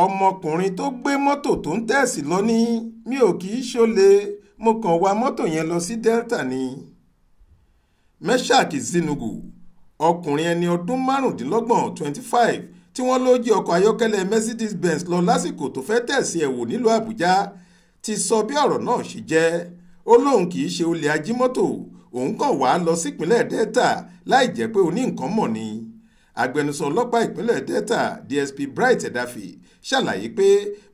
ọmọkùnrin tó gbé mọ́tò tó ń Tẹẹsi lọ ní mi ò kì í ṣọ̀lẹ mo kàn wa mọ́tò yẹn lọ sí Delta ni. Meshak Zinugu ọkùnrin ẹni ọdún márùndínlọ́gbọ̀n 25 tí wọ́n ló jí ọkọ̀ ayọ́kẹ́lẹ́ Mercedes Benz lọ lásìkò tó fẹ́ tẹ̀sí ẹ̀ wò nílùú Àbújá ti sọ bí ọ̀rọ̀ náà ṣe jẹ́. Ó lóun kì í ṣe olè ajímọ́tò, òun kàn wá lọ sípínlẹ̀ Delta láì jẹ́ pé oní nǹkan mọ̀ ni. Agbẹnusọ ọlọ́pàá ìpínlẹ̀ Delta DSP Bright Edafe ṣàlàyé pé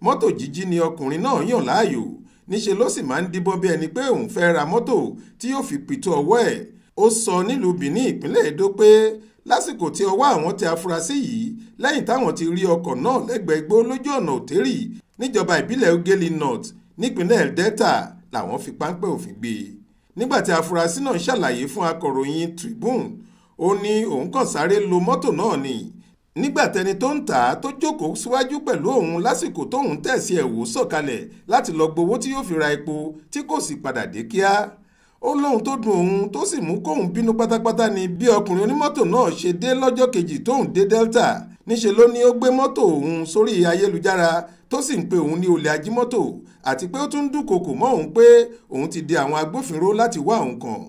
mọ́tò jíjí ni ọkùnrin náà yàn láàyò, níṣe ló sì máa ń díbọ́n bí ẹni pé òun fẹ́ ra mọ́tò tí yóò fi pìtú ọwọ́ ẹ̀. Ó sọ nílùú Benin ìpínlẹ̀ Edo pé lásìkò tí ọwọ́ àwọn tẹ afurasí yìí lẹ́yìn táwọn ti rí ọkọ̀ náà lẹ́gbẹ̀ẹ́ igbó lójú ọ̀nà Òtérì níjọba ìbílẹ̀ Ugeli North nípínlẹ̀ Delta làwọn fi páńpẹ́ òfin gbé e. Nígbà tí afurasí náà ṣàlàyé fún akọ̀ròyìn Tribune, ó ní òun kàn sáré lo mọ́tò náà ni nígbà tẹni tó ń tà á tó jókòó síwájú pẹ̀lú òun lásìkò tóun Tẹẹsi ẹ̀ wò sọ̀kalẹ̀ láti lọ gbowó tí yóò fi ra epo tí kò sì padà dé kíá. Ó lóhun tó dùn òun tó sì mú kóun bínú pátápátá ni bí ọkùnrin onímọ́tò náà ṣe dé lọ́jọ́ kejì tóun dé Delta. Níṣe ló ní ó gbé mọ́tò òun sórí ayélujára tó sì ń pe òun ní olè ajímọ́tò àti pé ó tún dúnkokò mọ́ òun pé òun ti di àwọn agbófinró láti wá òun kàn.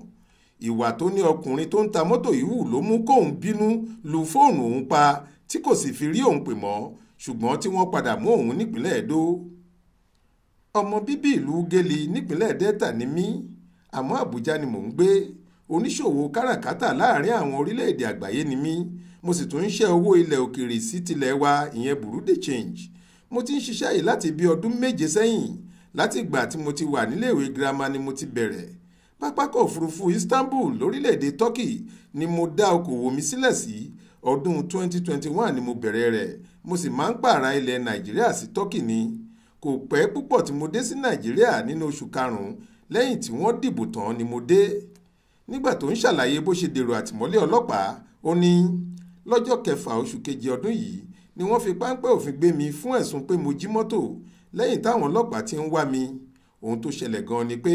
Ìwà tó ní ọkùnrin tó ń ta mọ́tò yìí hù ló mú kóun bínú lu fóònù òun pa tí kò sì fi rí òun pè mọ́, ṣùgbọ́n tí wọ́n padà mú òun nípínlẹ̀ Edo. Ọmọ bíbí ìlú Ugeli nípínlẹ̀ Delta ni mí, àmọ́ Àbújá ni mò ń gbé. Oníṣòwò káràkátà láàrin àwọn orílẹ̀-èdè àgbáyé ni mí. Mo sì tún ń ṣẹ́ owó ilẹ̀ òkèèrè sí tilẹ̀ wa, ìyẹn Bureau de change. Mo ti ń ṣiṣẹ́ yìí láti bí ọdún 7 sẹ́yìn. Láti ìgbà tí mo ti wà níléèwé girama ni mo ti bẹ̀rẹ̀. Pápákọ̀ òfurufú Istanbul lórílẹ̀-èdè Turkey ni mo dá okòwò mi sílẹ̀ sí. Ọdún 2021 ni mo bẹ̀rẹ̀ rẹ̀. Mo sì máa ń pààrà ilẹ̀ Nàìjíríà sí Turkey ni. Kò pẹ́ púpọ̀ tí mo dé sí Nàìjíríà nínú oṣù karùn-ún lẹ́yìn tí wọ́n dìbò tán ni mo dé. Nígbà tó ń ṣàlàyé bó ṣe dèrò àtìmọ́lé ọlọ́pàá, ó ní lọ́jọ́ 6 oṣù keje ọdún yìí ni wọ́n fi páńpẹ́ òfin gbé mi fún ẹ̀sùn pé mo jí mọ́tò lẹ́yìn táwọn ọlọ́pàá ti ń wá mi. Ohun tó ṣẹlẹ̀ gan ni pé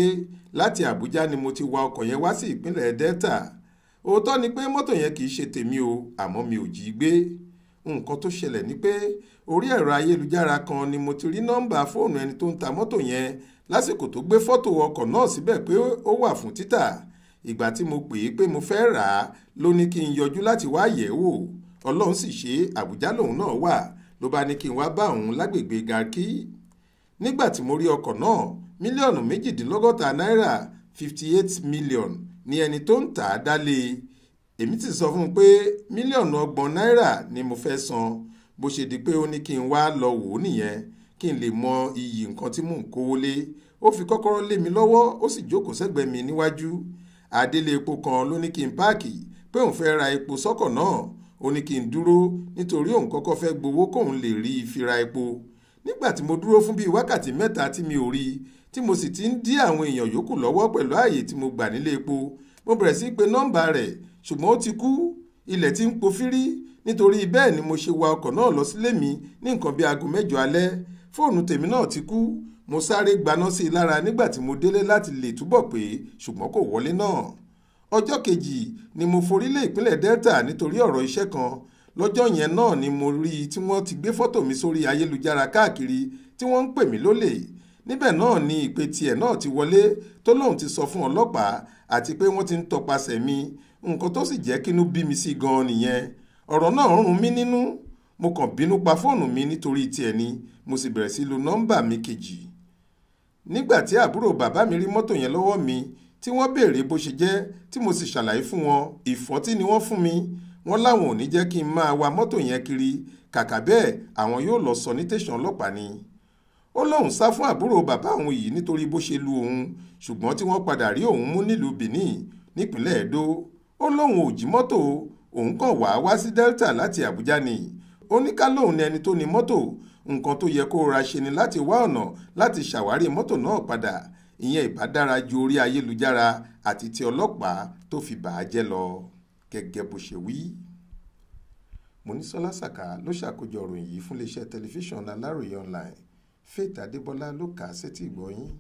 láti Àbújá ni mo ti wa ọkọ̀ yẹn wá sí ìpínlẹ̀ Delta. Òótọ́ ni pé mọ́tò yẹn kì í ṣe tèmi o, àmọ́ mi ò jí gbé. Nǹkan tó ṣẹlẹ̀ ni pé orí ẹ̀rọ ayélujára kan ni mo ti rí nọ́mbà fóònù ẹni tó ń ta mọ́tò yẹn lásìkò tó gbé fọ́tò ọkọ̀ náà síbẹ̀ pé ó wà fún títà. Ìgbà tí mo pè é pé mo fẹ́ rà á ló ní kí n yọjú láti wá yẹ̀ wò. Ọlọ́run sì ṣe, Àbújá lòun náà wà, ló bá ní kí n wá bá òun lágbègbè Garki. Nígbà tí mo rí ọkọ̀ náà, mílíọ̀nù 62 náírà 58 million ni ẹni tó ń tà á dálé. Èmi ti sọ fún un pé mílíọ̀nù 30 náírà ni mo fẹ́ san. Bó ṣe di pé ó ní kí n wá lọ wò ó nìyẹn kí n lè mọ iyì nǹkan tí mò ń kówó lé. Ó fi kọ́kọ́rọ́ lé mi lọ́wọ́, ó sì jókòó sẹ́gbẹ̀ẹ́ mi níwájú. Adélé epo kan ló ní kí n páàkì pé òun fẹ́ ra epo sọ́kọ̀ náà. Ó ní kí n dúró nítorí òun kọ́kọ́ fẹ́ gbowó kóun lè rí i fi ra epo. Nígbà tí mo dúró fún bíi wákàtí 3 tí mi ò rí i, tí mo sì ti ń dí àwọn èèyàn yòókù lọ́wọ́ pẹ̀lú ààyè tí mo gbà nílé epo, mo bẹ̀rẹ̀ sí pe nọ́mbà rẹ̀ ṣùgbọ́n ó ti kú. Ilẹ̀ tí ń po fírí. Nítorí bẹ́ẹ̀ ni mo ṣe wa ọkọ̀ náà lọ sílé mi ní nǹkan bíi aago 9 alẹ́. Fóònù tèmi náà ti kú. Mo sáré gbaná sí i lára nígbà tí mo délé láti lè túbọ̀ pé ṣùgbọ́n kò wọlé náà. Ọjọ́ kejì ni mo forí lé ìpínlẹ̀ Delta nítorí ọ̀rọ̀ iṣẹ́ kan. Lọ́jọ́ yẹn náà ni mo rí i tí wọ́n ti gbé fọ́tò mi sórí ayélujára káàkiri tí wọ́n ń pè mí lólè. Níbẹ̀ náà ni ìpè tiẹ̀ náà ti wọlé tó lóun ti sọ fún ọlọ́pàá àti pé wọ́n ti ń tọpasẹ̀ mi. Nǹkan tó sì jẹ́ kínú bí mi sí gan nìyẹn. Ọ̀rọ̀ náà rún mí nínú. Mo kàn bínú pa fóònù mi nítorí tiẹ̀ ni. Mo sì bẹ̀rẹ̀ sí lo nọ́mbà mi kejì. Nígbà tí àbúrò bàbá mi rí mọ́tò yẹn lọ́wọ́ mi tí wọ́n béèrè bó ṣe jẹ́ tí mo sì ṣàlàyé fún wọn, ìfọ́tí ni wọ́n fún mi. Wọ́n láwọn ò ní jẹ́ kí n máa wa mọ́tò yẹn kiri, kàkà bẹ́ẹ̀ àwọn yóò lọ sọ ní tẹ̀sán ọlọ́pàá ni. Ó lóun sá fún àbúrò bàbá òun yìí nítorí bó ṣe lu òun, ṣùgbọ́n tí wọ́n padà rí òun mú nílùú Benin nípínlẹ̀ Edo. Ó lóun ò jí mọ́tò, òun kàn wá sí Delta láti Àbújá ni. Ó ní ká lóun ní ẹni tó ní mọ́tò, nǹkan tó yẹ kó ra ṣe ni láti wá ọ̀nà láti ṣàwárí mọ́tò náà padà. Ìyẹn ìbá dára ju orí ayélujára àti ti ọlọ́pàá tó fi bà á jẹ́ lọ, gẹ́gẹ́ bó ṣe wí. Monísọ́lá Sàká ló ṣàkójọ ìròyìn yìí fún iléeṣẹ́ tẹlifíṣàn Aláròye online. Faith Adébọ́lá ló kà á sétí ìgbọ́ yín.